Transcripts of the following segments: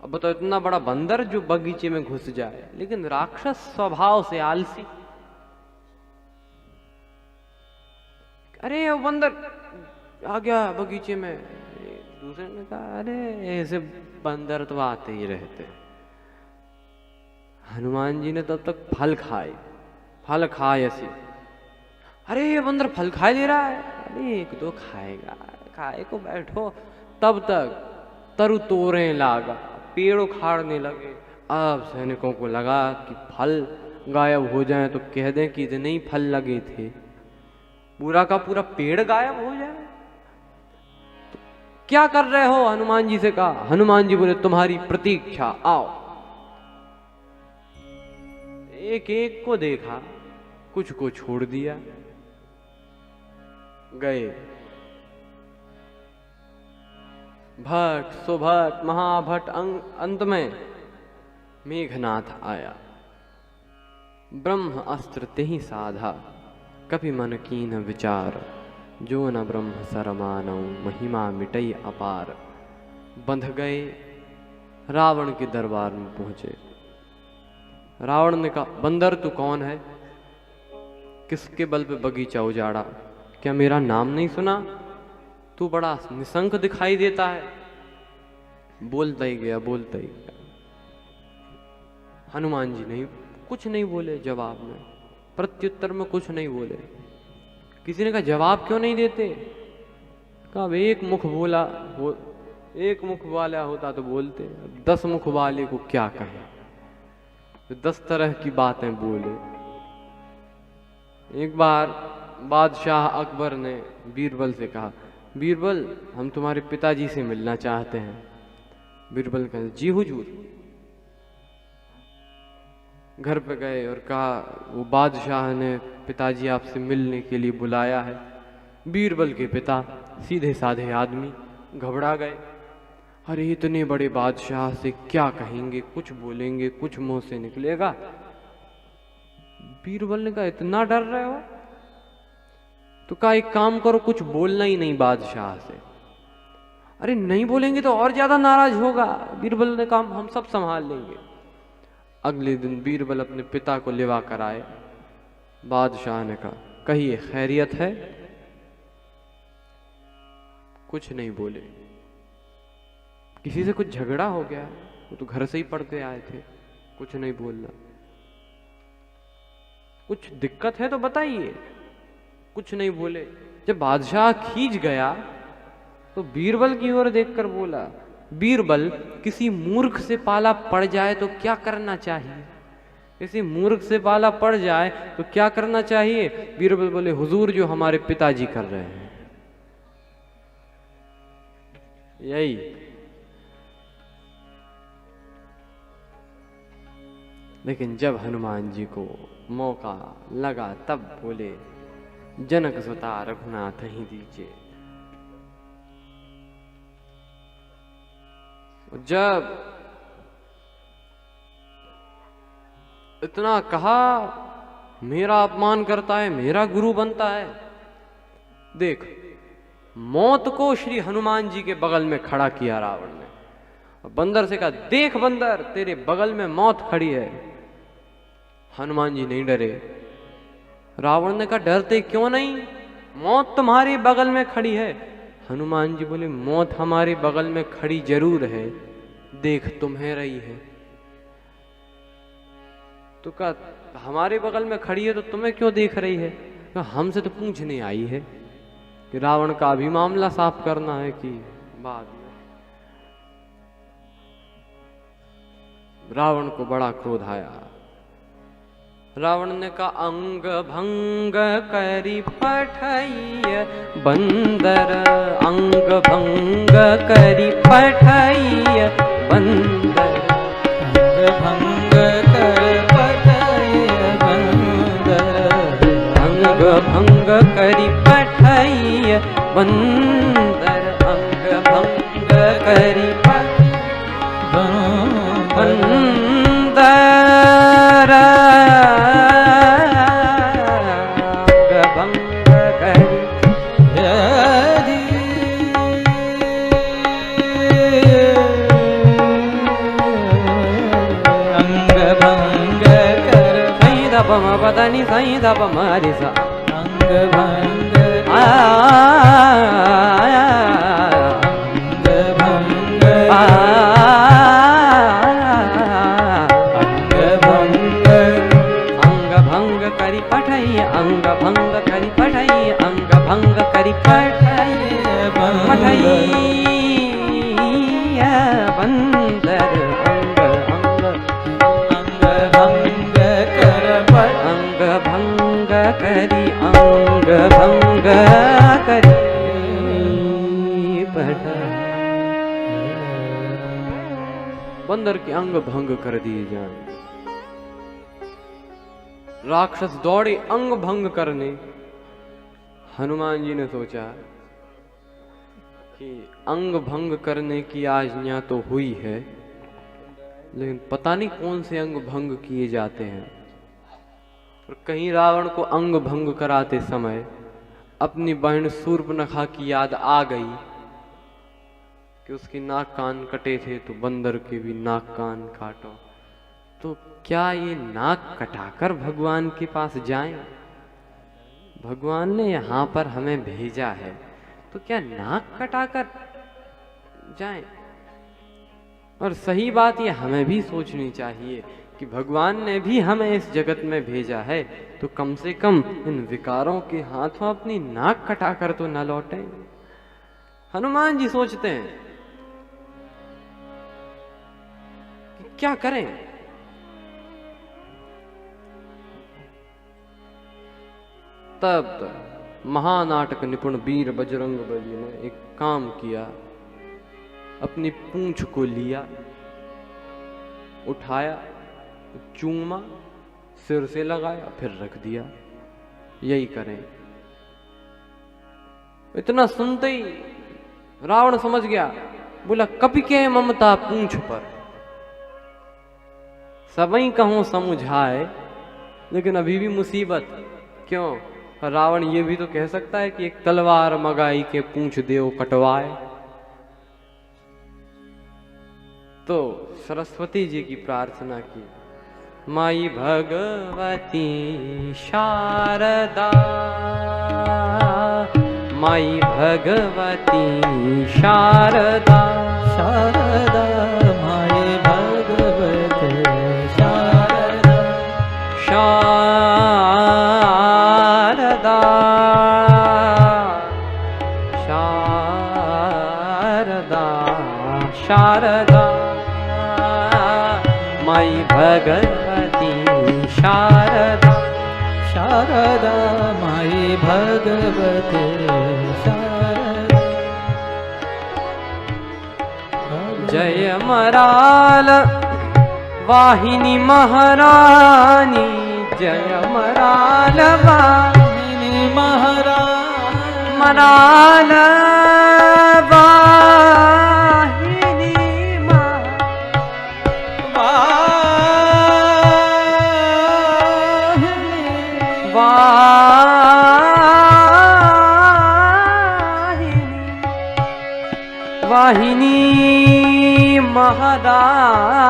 अब बताओ, इतना बड़ा बंदर जो बगीचे में घुस जाए, लेकिन राक्षस स्वभाव से आलसी। अरे वो बंदर आ गया बगीचे में। दूसरे ने कहा, अरे ऐसे बंदर तो आते ही रहते। हनुमान जी ने तब तक फल खाए ऐसे। अरे ये बंदर फल खाए ले रहा है। अरे एक दो खाएगा, खाए को बैठो। तब तक तरु तोड़ने लगा, पेड़ उखाड़ने लगे। अब सैनिकों को लगा कि फल गायब हो जाए तो कह दें कि इतने ही फल लगे थे, पूरा का पूरा पेड़ गायब हो जाए। तो क्या कर रहे हो? हनुमान जी से कहा। हनुमान जी बोले, तुम्हारी प्रतीक्षा, आओ। एक एक को देखा, कुछ को छोड़ दिया, गए। भट सुभट महाभट अंत में मेघनाथ आया। ब्रह्म अस्त्र तेहि साधा, कपि मन कीन विचार। जो न ब्रह्म सरमानौ, महिमा मिटई अपार। बंध गए, रावण के दरबार में पहुंचे। रावण ने कहा, बंदर तू कौन है? किसके बल पे बगीचा उजाड़ा? क्या मेरा नाम नहीं सुना? तू बड़ा निशंक दिखाई देता है। बोलता ही गया। हनुमान जी कुछ नहीं बोले जवाब में, प्रत्युत्तर में कुछ नहीं बोले। किसी ने कहा, जवाब क्यों नहीं देते? कहा, एक मुख वाला होता तो बोलते, 10 मुख वाले को क्या कहें, 10 तरह की बातें बोले। एक बार बादशाह अकबर ने बीरबल से कहा, बीरबल हम तुम्हारे पिताजी से मिलना चाहते हैं। बीरबल कहा, जी हुजूर। घर पे गए और कहा, वो बादशाह ने पिताजी आपसे मिलने के लिए बुलाया है। बीरबल के पिता सीधे साधे आदमी घबरा गए। अरे इतने बड़े बादशाह से क्या कहेंगे, कुछ बोलेंगे, कुछ मुंह से निकलेगा। बीरबल ने कहा, इतना डर रहे हो? तो कहा, एक काम करो, कुछ बोलना ही नहीं बादशाह से। अरे नहीं बोलेंगे तो और ज्यादा नाराज होगा। बीरबल ने कहा, हम सब संभाल लेंगे। अगले दिन बीरबल अपने पिता को लिवा कर आए। बादशाह ने कहा, कहिए खैरियत है? कुछ नहीं बोले। किसी से कुछ झगड़ा हो गया? वो तो घर से ही पढ़ के आए थे। कुछ नहीं बोलना। कुछ दिक्कत है तो बताइए। कुछ नहीं बोले। जब बादशाह खींच गया तो बीरबल की ओर देखकर बोला, बीरबल किसी मूर्ख से पाला पड़ जाए तो क्या करना चाहिए? किसी मूर्ख से पाला पड़ जाए तो क्या करना चाहिए? बीरबल बोले, हुजूर जो हमारे पिताजी कर रहे हैं, यही। लेकिन जब हनुमान जी को मौका लगा तब बोले, जनक सुता रघुनाथ ही दीजिए। जब इतना कहा, मेरा अपमान करता है, मेरा गुरु बनता है। देख, मौत को श्री हनुमान जी के बगल में खड़ा किया रावण ने। और बंदर से कहा, देख बंदर, तेरे बगल में मौत खड़ी है। हनुमान जी नहीं डरे। रावण ने कहा, डरते क्यों नहीं? मौत तुम्हारे बगल में खड़ी है। हनुमान जी बोले, मौत हमारे बगल में खड़ी जरूर है, देख तुम्हें रही है। तो कहा, हमारे बगल में खड़ी है तो तुम्हें क्यों देख रही है? कहा, हमसे तो पूछने आई है कि रावण का भी मामला साफ करना है कि बाद में। रावण को बड़ा क्रोध आया। रावण ने कहा, अंग भंग करी पठैय बंदर, अंग भंग करी पठैय बंदर, अंग भंग कर पठैय बंदर, अंग भंग करी पठैय बंदर, अंग भंग करी प म प द नि सा द प म रे सा अंग भंग अंग भंग करी पठाई अंग भंग करी पठाई अंग भंग करी पठाई बंदर अंग भंग करी अंग भंग करी बंदर के अंग भंग कर दिए जाए। राक्षस दौड़े अंग भंग करने। हनुमान जी ने सोचा कि अंग भंग करने की आज्ञा तो हुई है, लेकिन पता नहीं कौन से अंग भंग किए जाते हैं। और कहीं रावण को अंग भंग कराते समय अपनी बहन शूर्पणखा की याद आ गई कि उसकी नाक कान कटे थे, तो बंदर के भी नाक कान काटो। तो क्या ये नाक कटाकर भगवान के पास जाएं? भगवान ने यहाँ पर हमें भेजा है, तो क्या नाक कटाकर जाएं? और सही बात ये हमें भी सोचनी चाहिए कि भगवान ने भी हमें इस जगत में भेजा है, तो कम से कम इन विकारों के हाथों अपनी नाक कटाकर तो न लौटें। हनुमान जी सोचते हैं कि क्या करें। तब महानाटक निपुण वीर बजरंग बली ने एक काम किया। अपनी पूंछ को लिया, उठाया, चूमा, सिर से लगाया, फिर रख दिया। यही करें। इतना सुनते ही रावण समझ गया, बोला कपि के ममता पूंछ पर, सबई कहूं समुझाए, लेकिन अभी भी मुसीबत। क्यों? रावण ये भी तो कह सकता है कि एक तलवार मगाई के पूंछ देव कटवाए। तो सरस्वती जी की प्रार्थना की, माई भगवती शारदा, माई भगवती शारदा, शारदा माई भगवती शारदा, शारदा शारदा शारदा माई भगवती शारदा, शारदा माई भगवती शारदा। जय मराल वाहिनी महारानी, जय मराल वाहिनी महारानी, मराल वाहिनी महारानी,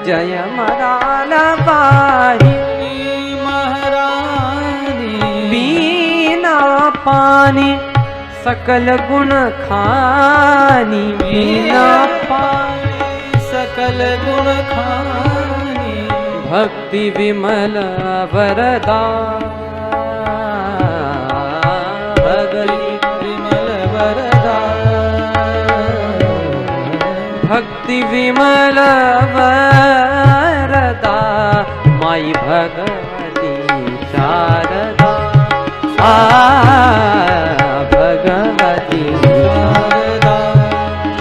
जय मराल वाहिनी महारानी, बीना पानी सकल गुण खानी, बीना पानी सकल गुण खानी, भक्ति विमल वरदा, भक्ति विमल वरदा, माई भगवती शारदा, भगवती शारदा,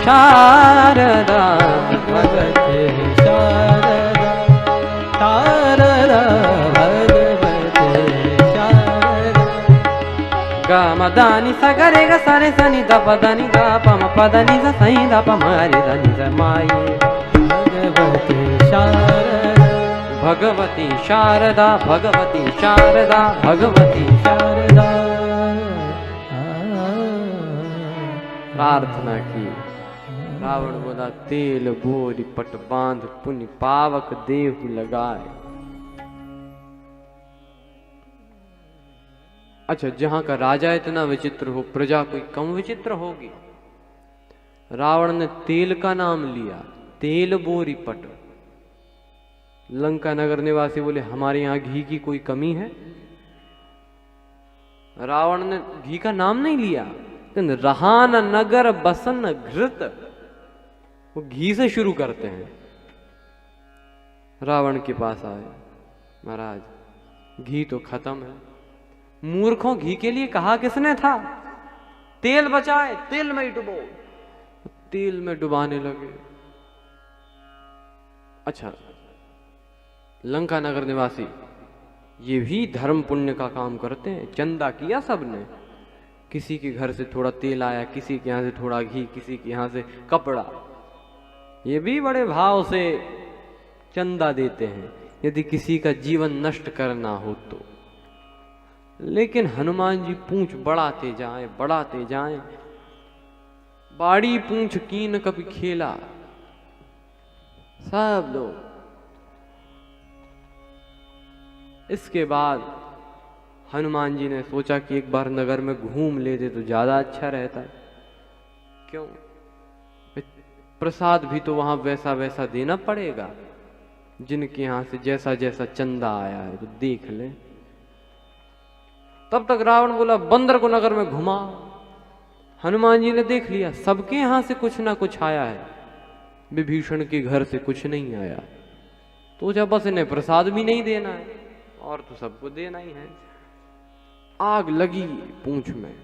शारदा भगवती शारदा, शारदा भगवती शारदा। गमदानि सगरे ग सरे सनि द पदनि ग पम पदनि स सनि द प मरे द नि स माई भगवती शारदा, भगवती शारदा, भगवती शारदा, भगवती शारदा। प्रार्थना की। रावण बोला तेल बोरी पट बांध पुनि पावक देहु लगाए। अच्छा, जहां का राजा इतना विचित्र हो, प्रजा कोई कम विचित्र होगी। रावण ने तेल का नाम लिया, तेल बोरी पट। लंका नगर निवासी बोले हमारे यहां घी की कोई कमी है। रावण ने घी का नाम नहीं लिया, लेकिन रहान नगर बसन घृत, वो घी से शुरू करते हैं। रावण के पास आए, महाराज घी तो खत्म है। मूर्खों, घी के लिए कहा किसने था? तेल बचाए, तेल में ही डुबो। तेल में डुबाने लगे। अच्छा, लंका नगर निवासी ये भी धर्म पुण्य का काम करते हैं। चंदा किया सबने, किसी के घर से थोड़ा तेल आया, किसी के यहां से थोड़ा घी, किसी के यहां से कपड़ा, ये भी बड़े भाव से चंदा देते हैं यदि किसी का जीवन नष्ट करना हो तो। लेकिन हनुमान जी पूंछ बढ़ाते जाएं, बढ़ाते जाएं। बाड़ी पूंछ कीन कभी खेला, सब लोग। इसके बाद हनुमान जी ने सोचा कि एक बार नगर में घूम लेते तो ज्यादा अच्छा रहता। क्यों? प्रसाद भी तो वहां वैसा वैसा देना पड़ेगा, जिनके यहां से जैसा जैसा चंदा आया है तो देख ले। तब तक रावण बोला बंदर को नगर में घुमा। हनुमान जी ने देख लिया सबके यहां से कुछ ना कुछ आया है, विभीषण के घर से कुछ नहीं आया। तो जब बस इन्हें प्रसाद भी नहीं देना है और तो सबको देना ही है। आग लगी पूंछ में।